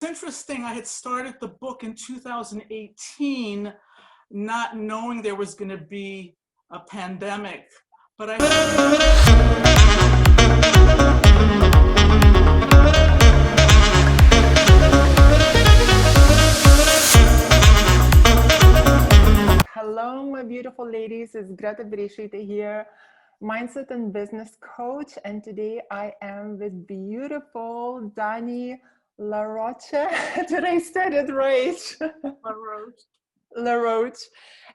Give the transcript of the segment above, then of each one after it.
It's interesting, I had started the book in 2018, not knowing there was going to be a pandemic, but Hello, my beautiful ladies. It's Greta Bereisaite here, mindset and business coach. And today I am with beautiful Dani LaRoche. Did I say it right? LaRoche.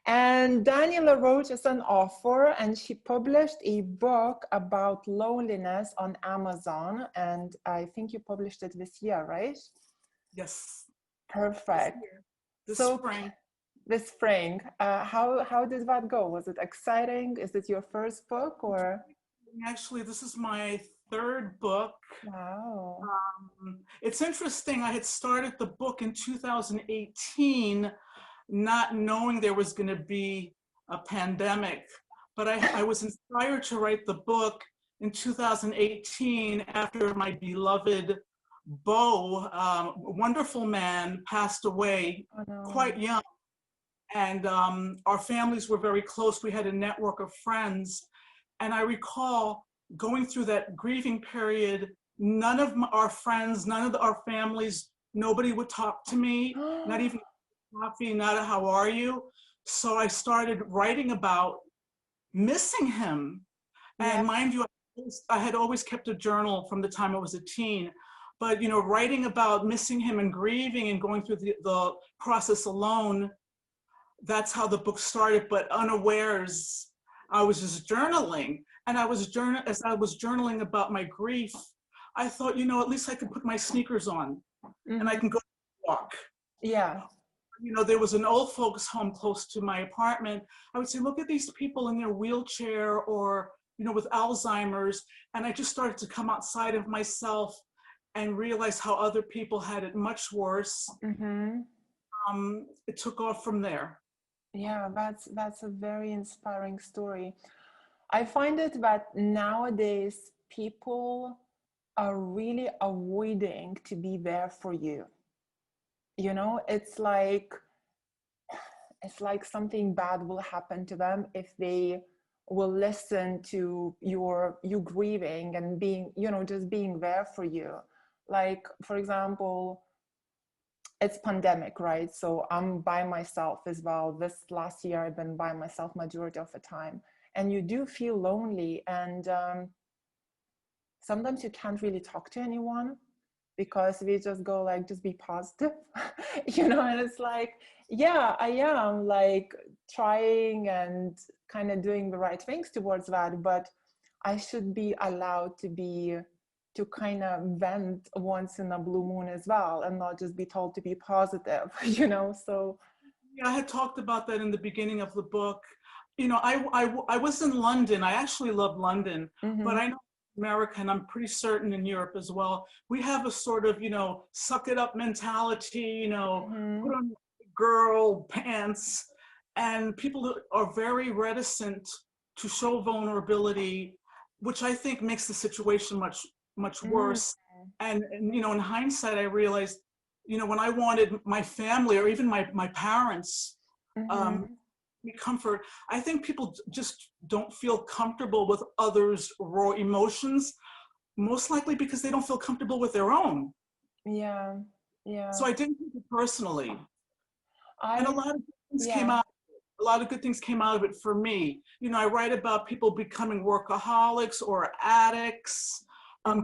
And Dani LaRoche is an author, and she published a book about loneliness on Amazon. And I think you published it this year, right? Yes. Perfect. This spring. This spring. How did that go? Was it exciting? Is it your first book or? Actually, this is my third book. Wow. It's interesting, I had started the book in 2018, not knowing there was going to be a pandemic, but I was inspired to write the book in 2018 after my beloved Beau, wonderful man, passed away quite young. And our families were very close. We had a network of friends. And I recall going through that grieving period, none of our friends, none of our families, nobody would talk to me, not even coffee, not a how are you. So I started writing about missing him. And mind you, I had always kept a journal from the time I was a teen. But, you know, writing about missing him and grieving and going through the process alone, that's how the book started. But unawares, I was just journaling. And as I was journaling about my grief, I thought, you know, at least I can put my sneakers on and I can go walk. Yeah. You know, there was an old folks home close to my apartment. I would say, look at these people in their wheelchair or, you know, with Alzheimer's. And I just started to come outside of myself and realize how other people had it much worse. It took off from there. Yeah, that's a very inspiring story. I find it that nowadays people are really avoiding to be there for you. You know, it's like something bad will happen to them if they will listen to you grieving and being, you know, just being there for you. Like, for example, it's pandemic, right? So I'm by myself as well. This last year I've been by myself majority of the time, and you do feel lonely, and sometimes you can't really talk to anyone because we just go like, just be positive. You know, and it's like, yeah, I am like trying and kind of doing the right things towards that, but I should be allowed to kind of vent once in a blue moon as well, and not just be told to be positive, you know. So yeah, I had talked about that in the beginning of the book. You know, I was in London. I actually love London, but I know America, and I'm pretty certain in Europe as well, we have a sort of, you know, suck it up mentality, you know, put on girl pants, and people are very reticent to show vulnerability, which I think makes the situation much worse. And you know, in hindsight, I realized, you know, when I wanted my family or even my parents comfort, I think people just don't feel comfortable with others' raw emotions, most likely because they don't feel comfortable with their own. Yeah. So I didn't take it personally. And a lot of things came out. A lot of good things came out of it for me. You know, I write about people becoming workaholics or addicts,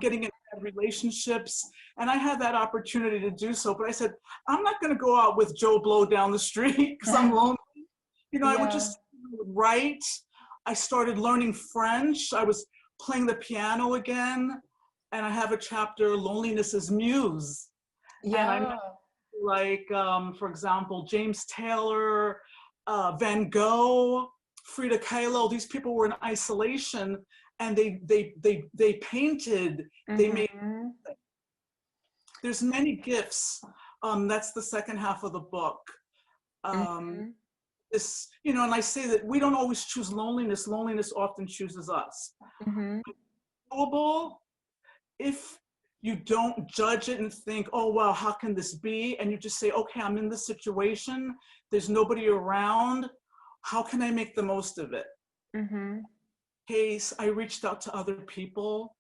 getting in bad relationships. And I had that opportunity to do so. But I said, I'm not going to go out with Joe Blow down the street because I'm lonely. You know, I would just write. I started learning French. I was playing the piano again. And I have a chapter, Loneliness as Muse. Yeah. And I met, like, for example, James Taylor, Van Gogh, Frida Kahlo. These people were in isolation, and they painted. They made. There's many gifts. That's the second half of the book. This, you know, and I say that we don't always choose loneliness. Loneliness often chooses us. Doable if you don't judge it and think, oh, wow, how can this be? And you just say, okay, I'm in this situation. There's nobody around. How can I make the most of it? Mm-hmm. Case, I reached out to other people.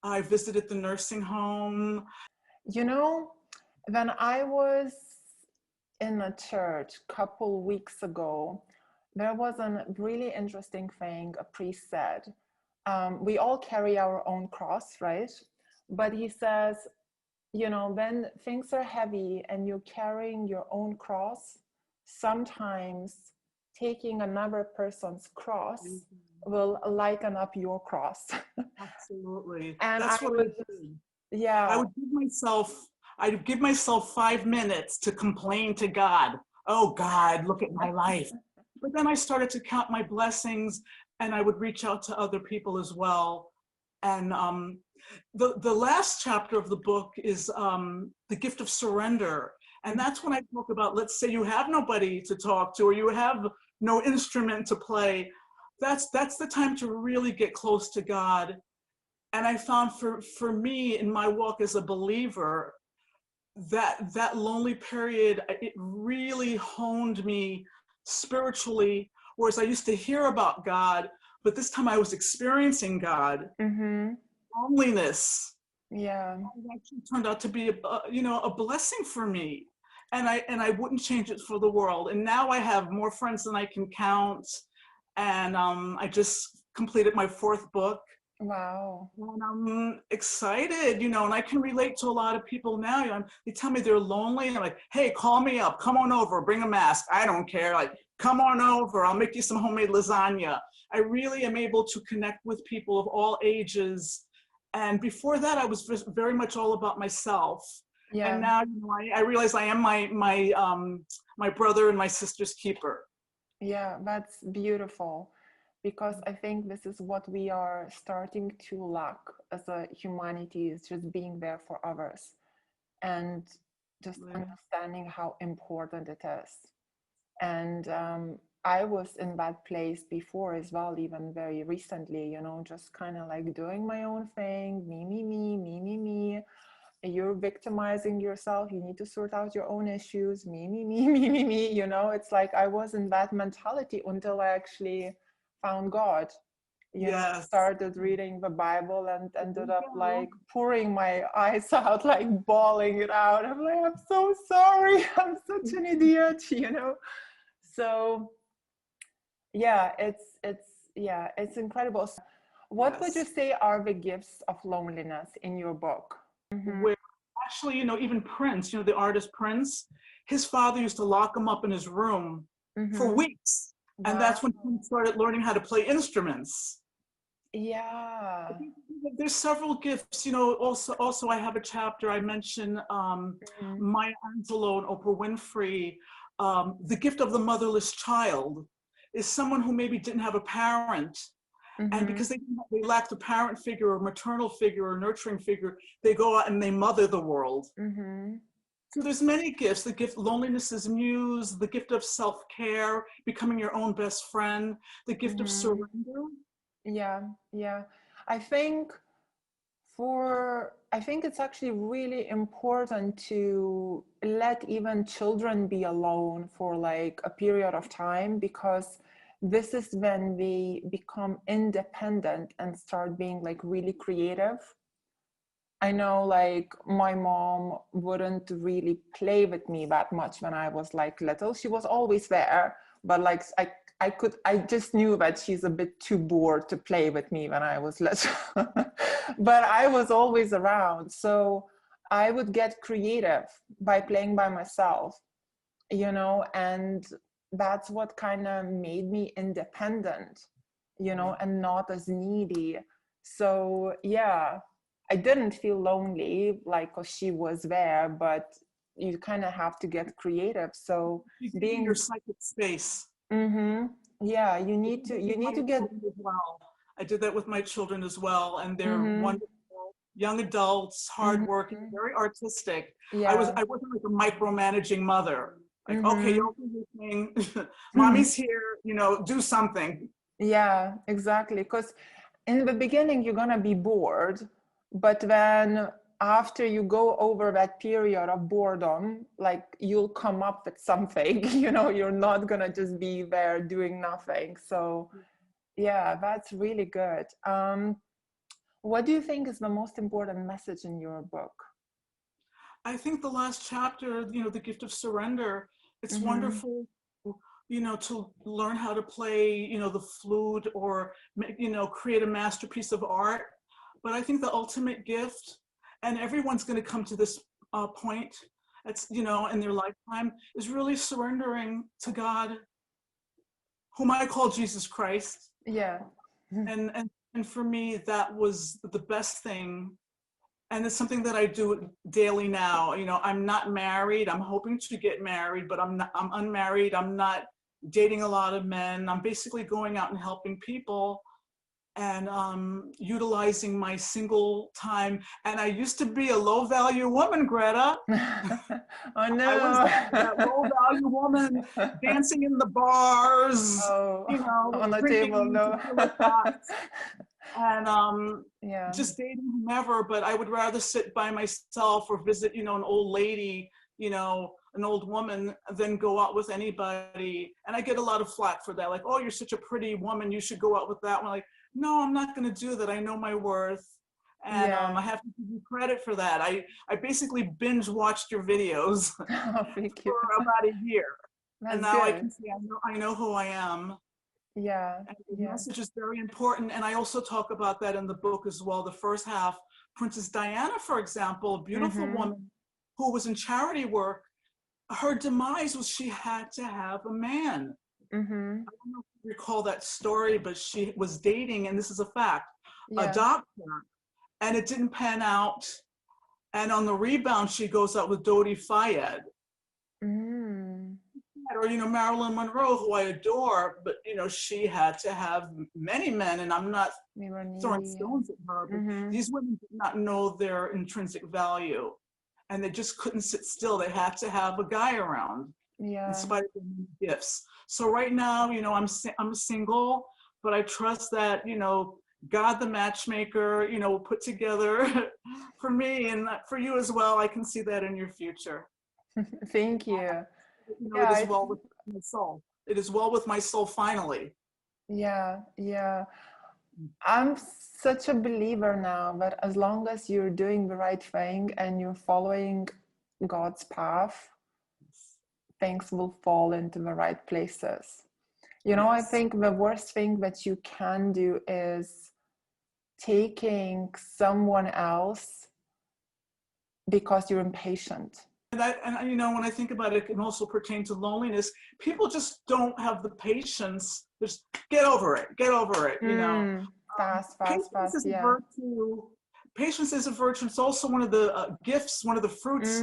I visited the nursing home. You know, when I was in a church a couple weeks ago, there was a really interesting thing a priest said. We all carry our own cross, right? But he says, you know, when things are heavy and you're carrying your own cross, sometimes taking another person's cross will lighten up your cross. Absolutely. And That's I what I was, did. yeah. I'd give myself 5 minutes to complain to God. Oh God, look at my life. But then I started to count my blessings, and I would reach out to other people as well. And the last chapter of the book is the gift of surrender. And that's when I talk about, let's say you have nobody to talk to, or you have no instrument to play. That's the time to really get close to God. And I found for me in my walk as a believer, that lonely period, it really honed me spiritually, whereas I used to hear about God, but this time I was experiencing God. Mm-hmm. Loneliness, Yeah. it actually turned out to be a blessing for me, and I wouldn't change it for the world. And now I have more friends than I can count, and I just completed my 4th book. Wow. And I'm excited, and I can relate to a lot of people now. They tell me they're lonely, and I'm like, hey, call me up, come on over, bring a mask. I don't care. Like, come on over, I'll make you some homemade lasagna. I really am able to connect with people of all ages. And before that, I was just very much all about myself. Yeah. And now, I realize I am my brother and my sister's keeper. Yeah, that's beautiful, because I think this is what we are starting to lack as a humanity, is just being there for others and just understanding how important it is. And I was in that place before as well, even very recently, just kind of like doing my own thing, me, me, me, me, me, me. You're victimizing yourself. You need to sort out your own issues. Me, me, me, me, me, me. It's like I was in that mentality until I actually found God. Yes. Started reading the Bible and ended up like pouring my eyes out, like bawling it out. I'm like, I'm so sorry. I'm such an idiot, So yeah, it's incredible. What would you say are the gifts of loneliness in your book? Where actually, even Prince, the artist Prince, his father used to lock him up in his room for weeks. Wow. And that's when he started learning how to play instruments. Yeah. There's several gifts, also I have a chapter, I mentioned Maya Angelou and Oprah Winfrey. The gift of the motherless child is someone who maybe didn't have a parent. And because they lacked a parent figure or maternal figure or nurturing figure, they go out and they mother the world. So there's many gifts. The gift, loneliness is muse, the gift of self-care, becoming your own best friend, the gift of surrender. Yeah. I think it's actually really important to let even children be alone for like a period of time, because this is when they become independent and start being like really creative. I know like my mom wouldn't really play with me that much when I was like little. She was always there, but like I just knew that she's a bit too bored to play with me when I was little. But I was always around. So I would get creative by playing by myself, and that's what kind of made me independent, and not as needy. So yeah, I didn't feel lonely, like, 'cause she was there, but you kind of have to get creative. So being your psychic space. Yeah, you need to get. Well, I did that with my children as well, and they're wonderful young adults, hardworking, very artistic. Yeah. I wasn't like a micromanaging mother. Like, okay, you'll do your thing. Mommy's here, do something. Yeah, exactly. Because in the beginning, you're going to be bored. But then after you go over that period of boredom, like you'll come up with something, you know, you're not gonna just be there doing nothing. So yeah, that's really good. What do you think is the most important message in your book? I think the last chapter, the gift of surrender, it's wonderful, to learn how to play, the flute or, create a masterpiece of art. But I think the ultimate gift, and everyone's going to come to this point, it's, in their lifetime, is really surrendering to God, whom I call Jesus Christ. Yeah. And for me, that was the best thing. And it's something that I do daily now. I'm not married. I'm hoping to get married, but I'm unmarried. I'm not dating a lot of men. I'm basically going out and helping people and utilizing my single time. And I used to be a low value woman, Greta. Oh no. I was that low value woman dancing in the bars, on the table, no. And just dating whomever, but I would rather sit by myself or visit, an old lady, an old woman, than go out with anybody. And I get a lot of flack for that. Like, oh, you're such a pretty woman, you should go out with that one. Like, no, I'm not going to do that. I know my worth. And I have to give you credit for that. I basically binge watched your videos for about a year. That's and now good. I can see I know who I am. Yeah. And the message is very important. And I also talk about that in the book as well. The first half, Princess Diana, for example, a beautiful woman who was in charity work, her demise was she had to have a man. I don't know if you recall that story, but she was dating, and this is a fact, a doctor, and it didn't pan out. And on the rebound, she goes out with Dodi Fayed. Or, Marilyn Monroe, who I adore, but, she had to have many men, and I'm not throwing stones at her, but these women did not know their intrinsic value, and they just couldn't sit still. They had to have a guy around, in spite of their many gifts. So right now, I'm single, but I trust that, God, the matchmaker, will put together for me and for you as well. I can see that in your future. Thank you. It is well with my soul. It is well with my soul, finally. Yeah. I'm such a believer now that as long as you're doing the right thing and you're following God's path, things will fall into the right places. I think the worst thing that you can do is taking someone else because you're impatient. And when I think about it, it can also pertain to loneliness. People just don't have the patience. Just get over it. Fast, is a virtue. Patience is a virtue. It's also one of the gifts, one of the fruits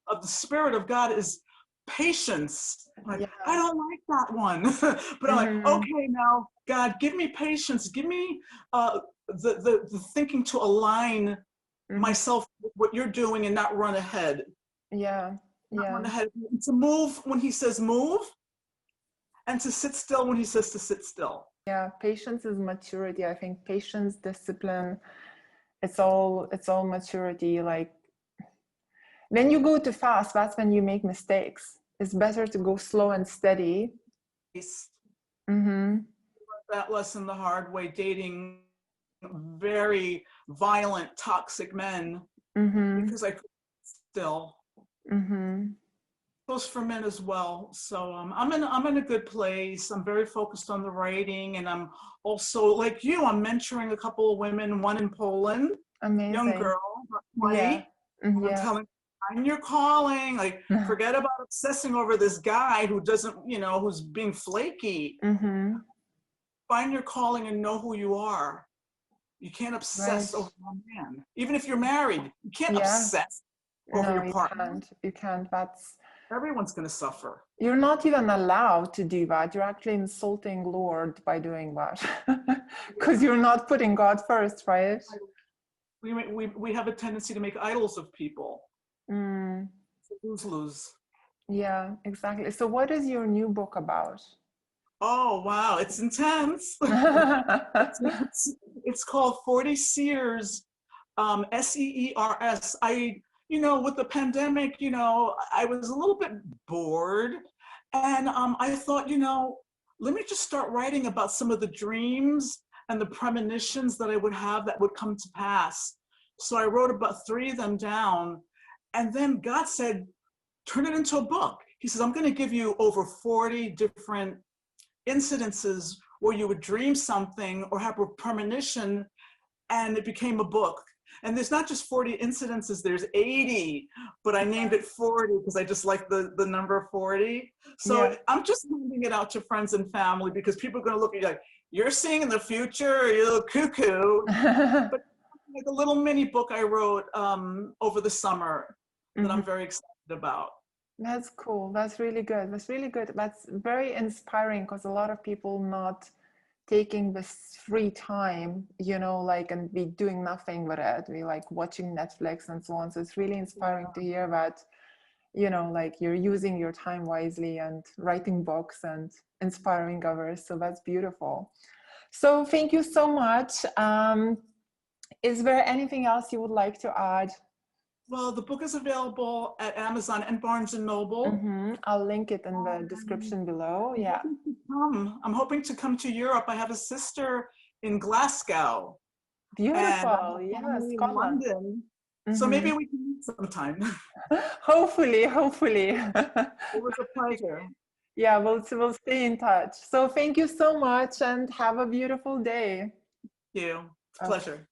of the Spirit of God is patience. Like, I don't like that one. But I'm like, okay, now, God, give me patience. Give me the thinking to align myself with what you're doing and not run ahead. Run ahead. To move when he says move, and to sit still when he says to sit still. Patience is maturity. I think patience, discipline, it's all maturity. Like when you go too fast, that's when you make mistakes. It's better to go slow and steady. That lesson the hard way, dating very violent, toxic men, because I couldn't still. Goes for men as well. So I'm in a good place. I'm very focused on the writing, and I'm also, like you, I'm mentoring a couple of women, one in Poland. Amazing. Young girl, 20. I'm telling find your calling. Like, forget about obsessing over this guy who doesn't, who's being flaky. Find your calling and know who you are. You can't obsess over one man. Even if you're married, you can't obsess over your partner. You can't. Everyone's going to suffer. You're not even allowed to do that. You're actually insulting Lord by doing that. Because you're not putting God first, right? We have a tendency to make idols of people. Lose. Yeah, exactly. So what is your new book about? Oh, wow. It's intense. It's called 40 Seers SEERS. With the pandemic, I was a little bit bored, and I thought, let me just start writing about some of the dreams and the premonitions that I would have that would come to pass. So I wrote about 3 of them down, and then God said, turn it into a book. He says, I'm going to give you over 40 different incidences where you would dream something or have a premonition, and it became a book. And there's not just 40 incidences, there's 80, but I named it 40 because I just like the number 40. So Yeah. I'm just handing it out to friends and family because people are going to look at you like, you're seeing in the future, you little cuckoo. But like a little mini book I wrote over the summer that I'm very excited about. That's cool. That's really good. That's really good. That's very inspiring because a lot of people not taking this free time, and be doing nothing with it. We like watching Netflix and so on. So it's really inspiring to hear that, you're using your time wisely and writing books and inspiring others. So that's beautiful. So thank you so much. Is there anything else you would like to add? Well, the book is available at Amazon and Barnes and Noble. I'll link it in the description below. Yeah. I'm hoping to come to Europe. I have a sister in Glasgow. Beautiful. And Yeah, in Scotland. London. So maybe we can meet sometime. Hopefully. It was a pleasure. Yeah, we'll stay in touch. So thank you so much and have a beautiful day. Thank you. It's a pleasure.